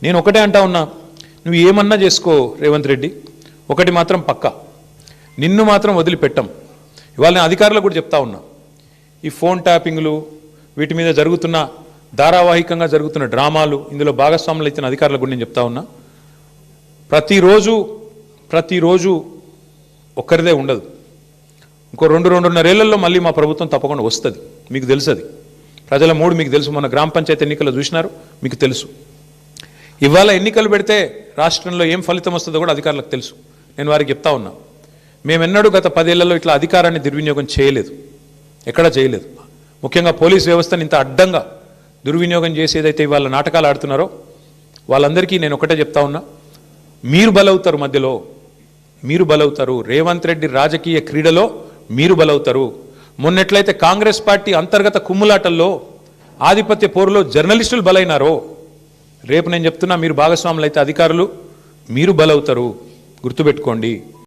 నేను ఒకటే అంటా ఉన్నా, నువ్వు ఏమన్నా చేసుకో రేవంత్ రెడ్డి, ఒకటి మాత్రం పక్కా, నిన్ను మాత్రం వదిలిపెట్టం. ఇవాళ నేను అధికారులకు కూడా చెప్తా ఉన్నా, ఈ ఫోన్ ట్యాపింగ్లు వీటి మీద జరుగుతున్న ధారావాహికంగా జరుగుతున్న డ్రామాలు, ఇందులో భాగస్వాములు ఇచ్చిన అధికారులకు కూడా నేను చెప్తా ఉన్నా, ప్రతిరోజు ఒక్కరిదే ఉండదు. ఇంకో 2-2.5 ఏళ్లలో మళ్ళీ మా ప్రభుత్వం తప్పకుండా వస్తుంది. మీకు తెలుసు, అది ప్రజల మూడు మీకు తెలుసు. మన గ్రామ పంచాయతీ ఎన్నికలు చూసినారు, మీకు తెలుసు. ఇవాళ ఎన్నికలు పెడితే రాష్ట్రంలో ఏం ఫలితం వస్తుందో కూడా అధికారులకు తెలుసు. నేను వారికి చెప్తా ఉన్నా, మేమెన్నడూ గత 10 ఏళ్లలో ఇట్లా అధికారాన్ని దుర్వినియోగం చేయలేదు, ఎక్కడా చేయలేదు. ముఖ్యంగా పోలీస్ వ్యవస్థను ఇంత అడ్డంగా దుర్వినియోగం చేసేదైతే ఇవాళ నాటకాలు ఆడుతున్నారో వాళ్ళందరికీ నేను ఒకటే చెప్తా ఉన్నా, మీరు బలవుతారు, మధ్యలో మీరు బలవుతారు. రేవంత్ రెడ్డి రాజకీయ క్రీడలో మీరు బలవుతారు. మొన్నెట్లయితే కాంగ్రెస్ పార్టీ అంతర్గత కుమ్ములాటల్లో ఆధిపత్య పోరులో జర్నలిస్టులు బలైనారో, రేపు నేను చెప్తున్నా, మీరు భాగస్వాములు అయితే అధికారులు మీరు బలవుతారు, గుర్తుపెట్టుకోండి.